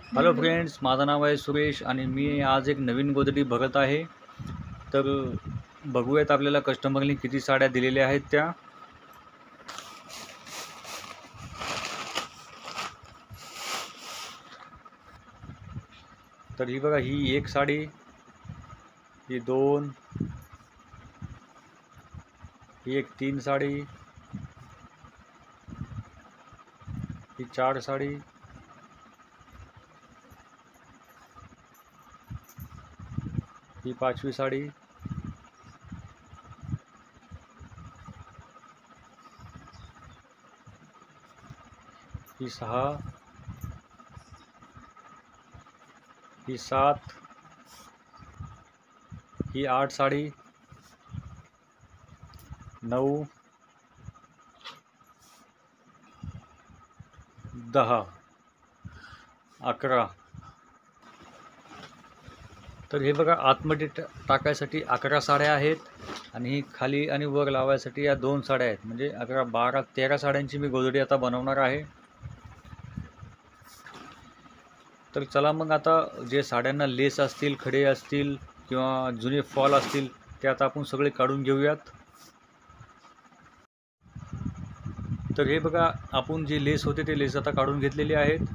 Hello friends, माझं नाव आहे सुरेश आणि मी आज एक नवीन गोधडी बघत आहे. तर बघूयात आपल्याला कस्टमरनी किती साड्या दिलेल्या आहेत त्या. तर ही बघा, ही एक साडी, ही दोन, ही एक तीन साडी, ही चार साडी, ही पाचवी साडी, ही सहा, ही सात, ही आठ साडी, 9, 10, 11. तर हे बघा, आतमध्ये टाकायसाठी 11 साड्या आहेत आणि ही खाली आणि वर लावायसाठी या 2 साड्या आहेत. म्हणजे 11, 12, 13 साड्यांची मी गोधडी आता बनवणार आहे. तर चला मग आता जे साड्यांना लेस असतील, खडे असतील किंवा जुने फॉल असतील ते आता आपण सगळे काढून घेऊयात. तर हे बघा, आपण जे लेस होते ते लेस आता काढून घेतलेले आहेत.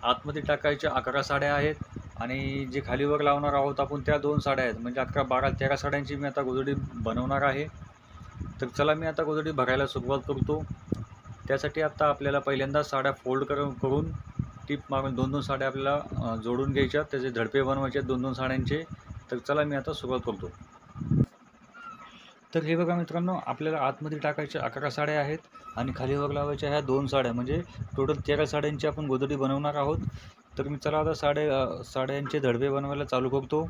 आतमध्ये टाकायच्या 11 साड्या आहेत आणि जे खालीवर लावणार आहोत आपण त्या 2 साड्या आहेत. म्हणजे 11, 12, 13 साड्यांची मी आता गोधडी बनवणार आहे. तर चला मी आता गोधडी भरायला सुरुवात करतो. त्यासाठी आता आपल्याला पहिल्यांदा साड्या फोल्ड करून टीप मारून 2-2 साड्या आपल्याला जोडून घ्यायच्या. त्याचे धडपे बनवायचे 2-2 साड्यांचे. तर चला मी आता सुरुवात करतो. तर हे बघा मित्रांनो, आपल्याला आतमध्ये टाकायच्या 11 साड्या आहेत आणि खालीवर लावायच्या ह्या 2 साड्या, म्हणजे टोटल 13 साड्यांची आपण गोधडी बनवणार आहोत. तर मी चला आता साड्यांचे धडपे बनवायला चालू करतो.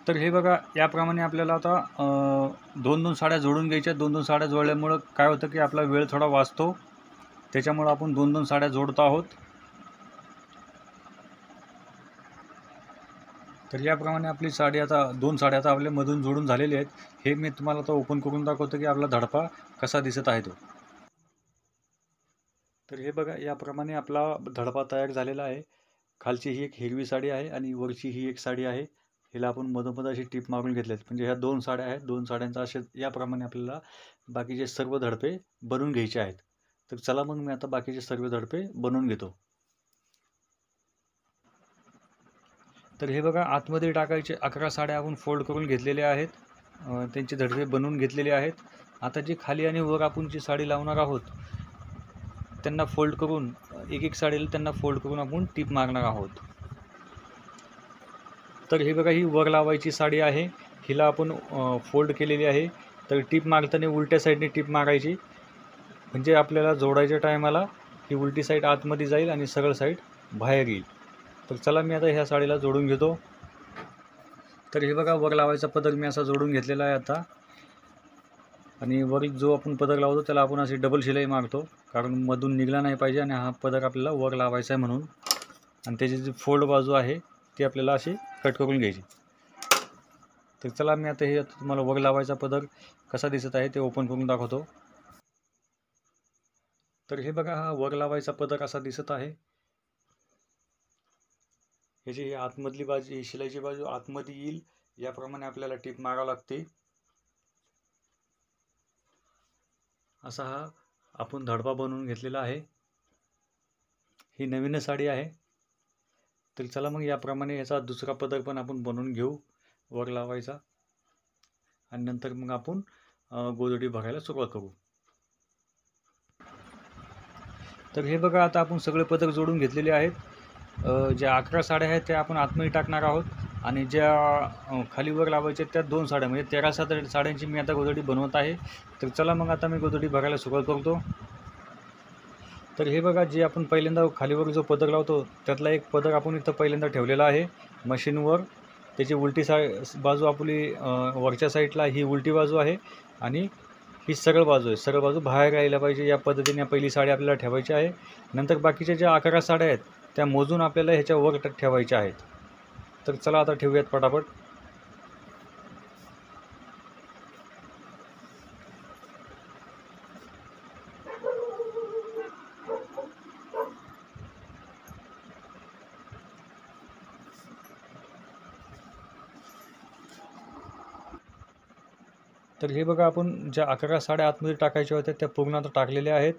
तर हे बघा, याप्रमाणे आपल्याला आता 2-2 साड्या जोडून घ्यायच्या. 2-2 साड्या जोडल्यामुळं काय होतं की आपला वेळ थोडा वाचतो. त्याच्यामुळं आपण 2-2 साड्या जोडत आहोत. तर याप्रमाणे आपली साडी आता 2 साड्या आता आपल्या मधून जोडून झालेल्या आहेत. हे मी तुम्हाला आता ओपन करून दाखवतो की आपला धडपा कसा दिसत आहे तो. तर हे बघा, याप्रमाणे आपला धडपा तयार झालेला आहे. खालची ही एक हिरवी साडी आहे आणि वरची ही एक साडी आहे. हिला आपण मधोमध अशी टीप मारून घेतलेत. म्हणजे ह्या 2 साड्या आहेत. 2 साड्यांचा असे याप्रमाणे आपल्याला बाकीचे सर्व धडपे बनवून घ्यायचे आहेत. तर चला मग मी आता बाकीचे सर्व धडपे बनवून घेतो. तर हे बघा, आतमध्ये टाकायचे 11 साड्या आपण फोल्ड करून घेतलेल्या आहेत. त्यांचे धडपे बनवून घेतलेले आहेत. आता जे खाली आणि वर आपण जी साडी लावणार आहोत त्यांना फोल्ड करून एक साडीला त्यांना फोल्ड करून आपण टीप मारणार आहोत. तर हे बघा, ही वर लावायची साडी आहे. हिला आपण फोल्ड केलेली आहे. तर टीप मारताना उलट्या साईडने टीप मारायची, म्हणजे आपल्याला जोडायच्या टायमाला ही उलटी साईड आतमध्ये जाईल आणि सरळ साईड बाहेर येईल. तर चला मी आता ह्या साडीला जोडून घेतो. तर हे बघा, वर लावायचा पदर मी असा जोडून घेतलेला आहे आता. आणि वर जो आपण पदर लावतो त्याला आपण अशी डबल शिलाई मारतो, कारण मधून निघला नाही पाहिजे आणि हा पदर आपल्याला वर लावायचा आहे म्हणून. आणि त्याची जी फोल्ड बाजू आहे ती आपल्याला अशी कट करून घ्यायची. तर चला मी आता हे तुम्हाला वर लावायचा पदर कसा दिसत आहे ते ओपन करून दाखवतो. तर हे बघा, हा वर लावायचा पदर असा दिसत आहे. ह्याची आतमधली बाजू, ही शिलाईची बाजू आतमध्ये येईल याप्रमाणे आपल्याला टीप मारावं लागते. असा हा आपण धडपा बनवून घेतलेला आहे. ही नवीन साडी आहे. तर चला मग याप्रमाणे याचा दुसरा पदर पण आपण बनवून घेऊ वर लावायचा, आणि नंतर मग आपण गोधडी भरायला सुरुवात करू. तर हे बघा, आता आपण सगळे पदर जोडून घेतलेले आहेत. ज्या 11 साड्या आहेत त्या आपण आतमध्ये टाकणार आहोत, आणि ज्या खाली वर लावायच्या त्या 2 साड्या म्हणजे 13 साड्यांची मी आता गोधडी बनवत आहे. तर चला मग आता मी गोधडी भरायला सुरुवात करतो. तर हे बघा, जे आपण पहिल्यांदा खालीवर जो पदर लावतो त्यातला एक पदर आपण इथं पहिल्यांदा ठेवलेला आहे मशीनवर. त्याची उलटी बाजू आपली वरच्या साईडला ही उलटी बाजू आहे, आणि ही सरळ बाजू आहे. सरळ बाजू बाहेर यायला पाहिजे या पद्धतीने पहिली साडी आपल्याला ठेवायची आहे. नंतर बाकीच्या ज्या 11 साड्या आहेत त्या मोजून आपल्याला ह्याच्यावर ठेवायच्या आहेत. तर चला आता ठेवूयात पटापट. तर हे बघा, आपण ज्या 11 साड्या आतमध्ये टाकायच्या होत्या त्या पूर्ण आता टाकलेल्या आहेत.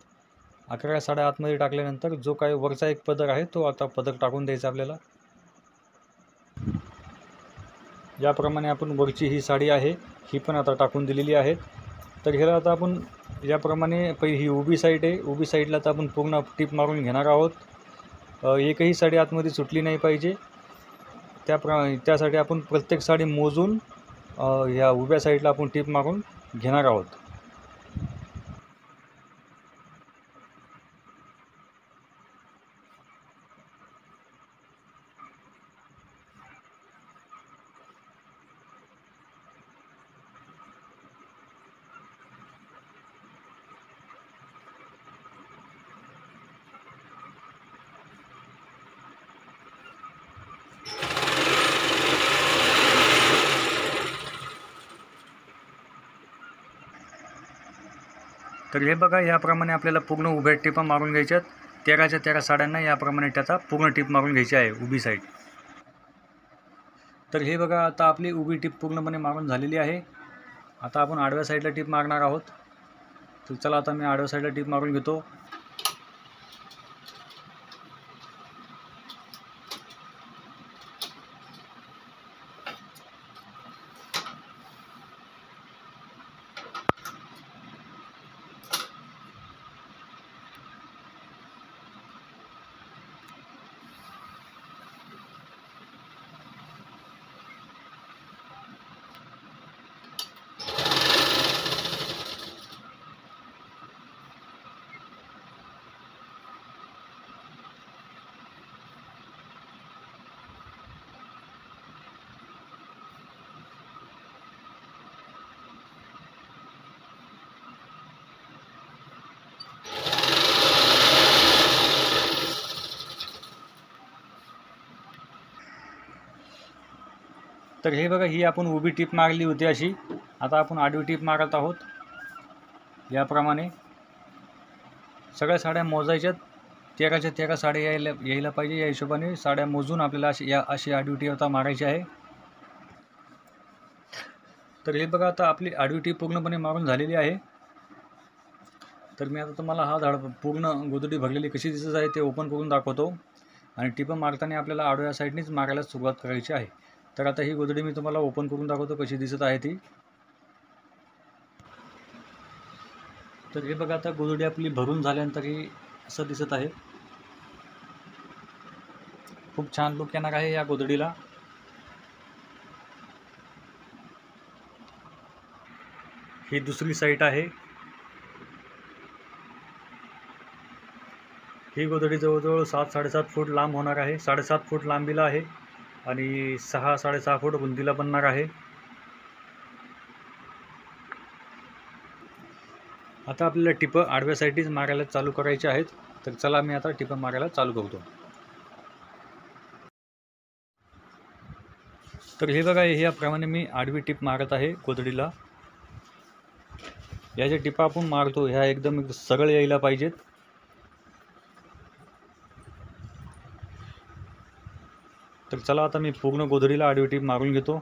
11 साड्या आतमध्ये टाकल्यानंतर जो काही वरचा एक पदर आहे तो आता पदर टाकून द्यायचा आपल्याला. याप्रमाणे आपण वरची ही साडी आहे ही पण आता टाकून दिलेली आहे. तर ह्याला आता आपण याप्रमाणे ही उभी साईड आहे, उभी साईडला तर आपण पूर्ण टीप मारून घेणार आहोत. एकही साडी आतमध्ये सुटली नाही पाहिजे. त्यासाठी आपण प्रत्येक साडी मोजून ह्या उभ्या साईडला आपण टीप मारून घेणार आहोत. तर हे बघा, याप्रमाणे आपल्याला पूर्ण उभ्या टिपा मारून घ्यायच्यात. 13च्या 13 साड्यांना याप्रमाणे त्याचा पूर्ण टीप मारून घ्यायची आहे उभी साईड. तर हे बघा, आता आपली उभी टीप पूर्णपणे मारून झालेली आहे. आता आपण आडव्या साईडला टीप मारणार आहोत. तर चला आता मी आडव्या साईडला टीप मारून घेतो. तर हे बघा, ही आपण उभी टीप मारली होती अशी. आता आपण आडवी टीप मारत आहोत. याप्रमाणे सगळ्या साड्या मोजायच्यात. 13च्या 13 साड्या यायला पाहिजे. या हिशोबाने साड्या मोजून आपल्याला अशी आडवी टीप आता मारायची आहे. तर हे बघा, आता आपली आडवी टीप पूर्णपणे मारून झालेली आहे. तर मी आता तुम्हाला हा पूर्ण गोधडी भरलेली कशी दिसत आहे ते ओपन करून दाखवतो. आणि टिपं मारताना आपल्याला आडव्या साईडनीच मारायला सुरुवात करायची आहे. तर आता ही गोधडी मी तुम्हाला ओपन करून दाखवतो कशी दिसत आहे ती. तर हे बघा, आता गोधडी आपली भरून झाल्यानंतर ही असं दिसत आहे. खूप छान लुक येणार आहे या गोधडीला. ही दुसरी साईड आहे. ही गोधडी जवळजवळ 7-7.5 फूट लांब होणार आहे. 7.5 फूट लांबीला आहे आणि 6-6.5 फूट रुंदीला बनणार आहे. आता आपल्याला टिपं आडव्या साईडनीच मारायला चालू करायचे आहेत. तर चला मी आता टिपं मारायला चालू करतो. तर हे बघा, ह्याप्रमाणे मी आडवी टिप मारत आहे गोधडीला. या ज्या टिपा आपण मारतो ह्या एकदम सरळ यायला पाहिजेत. तर चला आता मी पूर्ण गोधडीला आडवी टिप मारून घेतो.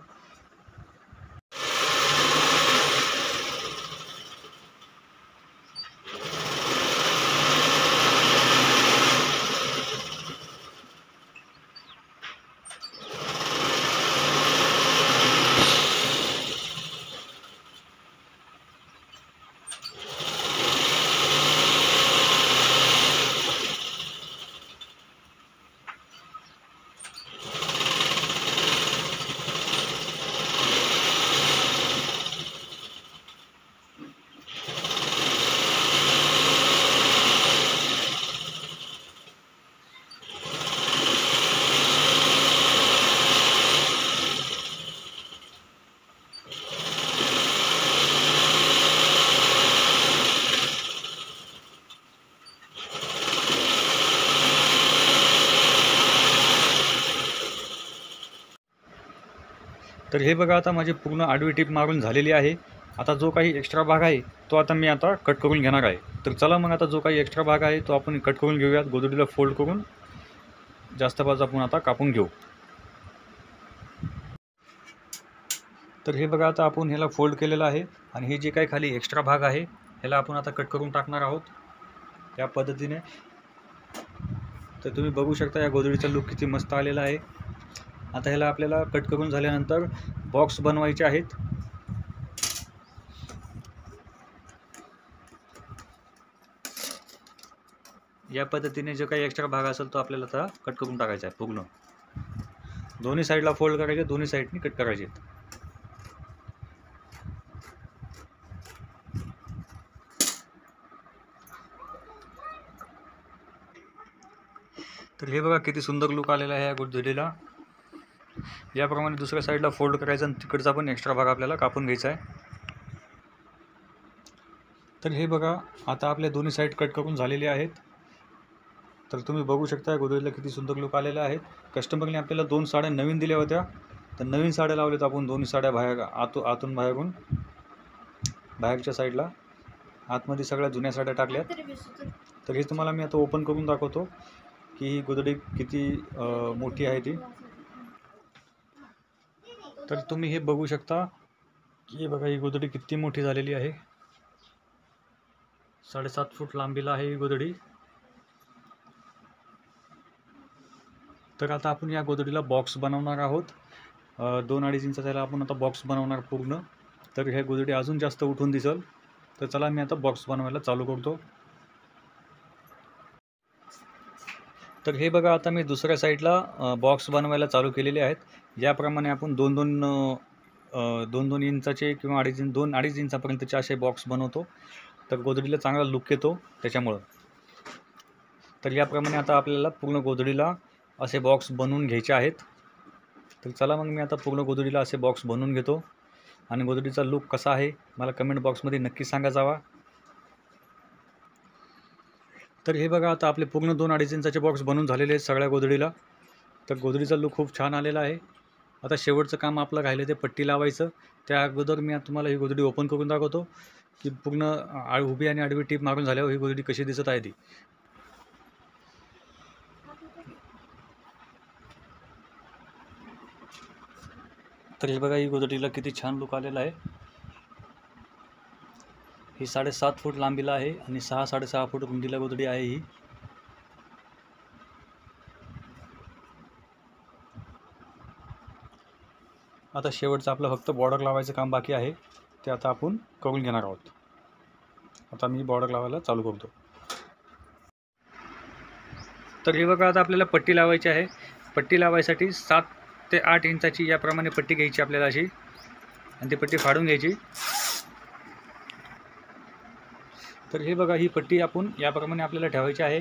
तर हे बघा, आता माझी पूर्ण आडवी टिप मारून झालेली आहे. आता जो काही एक्स्ट्रा भाग आहे तो आता मी आता कट करून घेणार आहे. तर चला मग आता जो काही एक्स्ट्रा भाग आहे तो आपण कट करून घेऊयात. गोधडीला फोल्ड करून जास्त बाजू आपण आता कापून घेऊ. तर हे बघा, आता आपण ह्याला फोल्ड केलेलं आहे आणि हे जे काही खाली एक्स्ट्रा भाग आहे ह्याला आपण आता कट करून टाकणार आहोत या पद्धतीने. तर तुम्ही बघू शकता या गोधडीचा लुक किती मस्त आलेला आहे. आता ह्याला आपल्याला कट करून झाल्यानंतर बॉक्स बनवायचे आहेत. या पद्धतीने जो काही एक्स्ट्रा भाग असेल तो आपल्याला आता कट करून टाकायचा आहे. पूर्ण दोन्ही साईडला फोल्ड करायचे, दोन्ही साईडनी कट करायचे. तर हे बघा किती सुंदर लुक आलेला आहे या गोधडीला. याप्रमाणे दुसऱ्या साईडला फोल्ड करायचं आणि तिकडचा पण एक्स्ट्रा भाग आपल्याला कापून घ्यायचा आहे. तर हे बघा, आता आपल्या दोन्ही साईड कट करून झालेले आहेत. तर तुम्ही बघू शकता या गोधडीला किती सुंदर लुक आलेला आहे. कस्टमरने आपल्याला 2 साड्या नवीन दिल्या होत्या, तर नवीन साड्या लावल्यात आपण. दोन्ही साड्या बाहेर आतून बाहेरून बाहेरच्या साईडला आतमध्ये सगळ्या जुन्या साड्या टाकल्यात. तर हे तुम्हाला मी आता ओपन करून दाखवतो की ही गोधडी किती मोठी आहे ती. तर तुम्ही हे बघू शकता की हे बघा, ही गोधडी किती मोठी झालेली आहे. 7.5 फूट लांबीला आहे ही गोधडी. तर आता आपण या गोधडीला बॉक्स बनवणार आहोत. 2-2.5 इंचा त्याला आपण आता बॉक्स बनवणार पूर्ण. तर ह्या गोधडी अजून जास्त उठून दिसल. तर चला मी आता बॉक्स बनवायला चालू करतो. तर हे बघा, आता मी दुसऱ्या साईडला बॉक्स बनवायला चालू केलेले आहेत. याप्रमाणे आपण 2-2 इंचाचे किंवा 2-2.5 इंचापर्यंतचे असे बॉक्स बनवतो. तर गोधडीला चांगला लुक येतो त्याच्यामुळं. तर याप्रमाणे आता आपल्याला पूर्ण गोधडीला असे बॉक्स बनवून घ्यायचे आहेत. तर चला मग मी आता पूर्ण गोधडीला असे बॉक्स बनवून घेतो आणि गोधडीचा लुक कसा आहे मला कमेंट बॉक्समध्ये नक्की सांगा जावा. तर हे बघा, आता आपले पूर्ण 2-2.5 इंचाचे बॉक्स बनवून झालेले आहेत सगळ्या गोधडीला. तर गोधडीचा लुक खूप छान आलेला आहे. आता शेवटचं काम आपलं राहिलं ते पट्टी लावायचं. त्या अगोदर मी आता तुम्हाला ही गोधडी ओपन करून दाखवतो की पूर्ण उभी आणि आडवी टीप मारून झाल्यावर ही गोधडी कशी दिसत आहे ती. तर हे बघा, ही गोधडीला किती छान लुक आलेला आहे. ही 7.5 फूट लांबीला आहे आणि 6-6.5 फूट रुंदीला गोधडी आहे ही. आता शेवटचं आपलं फक्त बॉर्डर लावायचं काम बाकी आहे, ते आता आपण करून घेणार आहोत. आता मी बॉर्डर लावायला चालू करतो. तर हे बघा, आता आपल्याला पट्टी लावायची आहे. पट्टी लावायसाठी 7 ते 8 इंचाची याप्रमाणे पट्टी घ्यायची आपल्याला अशी, आणि ती पट्टी फाडून घ्यायची. तर हे बघा, ही पट्टी आपण याप्रमाणे आपल्याला ठेवायची आहे.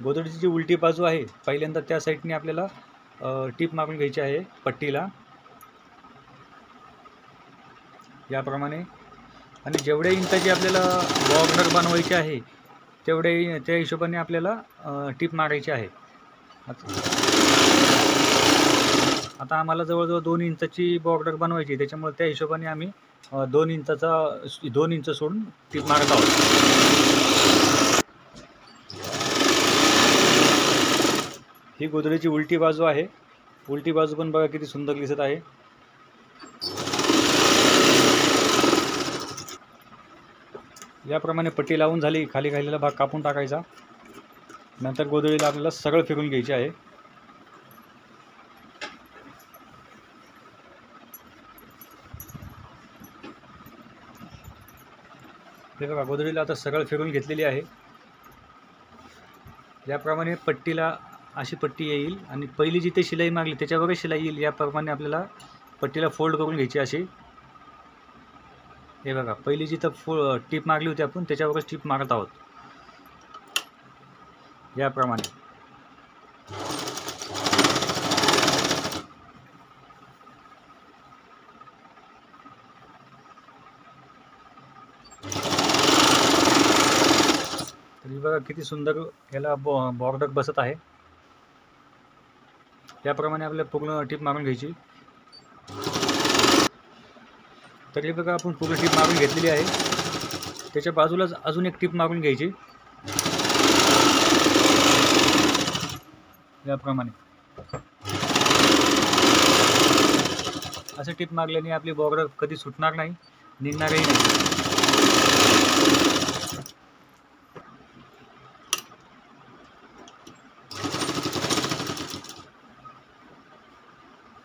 गोधडीची जी उलटी बाजू आहे पहिल्यांदा त्या साईडने आपल्याला टीप मारून घ्यायची आहे पट्टीला याप्रमाणे. आणि जेवढ्या इंचाची आपल्याला बॉर्डर बनवायची आहे तेवढे त्या हिशोबाने आपल्याला टीप मारायची आहे. आता आम्हाला जवळजवळ 2 इंचाची बॉर्डर बनवायची, त्याच्यामुळे त्या हिशोबाने आम्ही 2 इंच सोडून टीप मारत आहोत. ही गोदडीची उलटी बाजू आहे. उलटी बाजू पण बघा किती सुंदर दिसत आहे. याप्रमाणे पट्टी लावून झाली, खाली राहिलेला भाग कापून टाकायचा. नंतर गोदडीला आपल्याला सरळ फिरून घ्यायची आहे. हे बघा, गोदडीला आता सरळ फिरून घेतलेली आहे. याप्रमाणे पट्टीला अशी पट्टी येईल आणि पहिली जिथे शिलाई मागली त्याच्यावरच शिलाई येईल. याप्रमाणे आपल्याला पट्टीला फोल्ड करून घ्यायची अशी. हे बघा, पहिली जिथं टीप मारली होती आपण त्याच्यावरच टीप मारत आहोत याप्रमाणे. तरी बघा किती सुंदर याला बॉर्डर बसत आहे. याप्रमाणे आपल्याला पूर्ण टीप मारून घ्यायची. तरी बघा, आपण पूर्ण टीप मारून घेतलेली आहे. त्याच्या बाजूलाच अजून एक टीप मारून घ्यायची याप्रमाणे. असे टीप मारल्याने आपली बॉर्डर कधी सुटणार नाही, निघणारही नाही.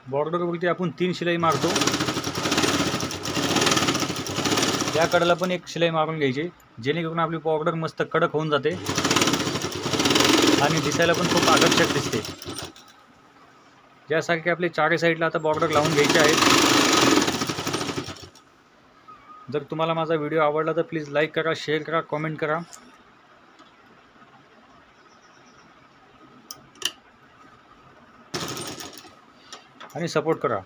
बॉर्डरवरती आपण 3 शिलाई मारतो. या कडेला पण एक शिलाई मारून घ्यायची, जेणेकरून आपली बॉर्डर मस्त कडक होऊन जाते आणि दिसायला पण खूप आकर्षक दिसते. ज्यासारखे आपले चारही साईडला आता बॉर्डर लावून घ्यायचे आहेत. जर तुम्हाला माझा व्हिडिओ आवडला तर प्लीज लाईक करा, शेअर करा, कमेंट करा आणि सपोर्ट करा.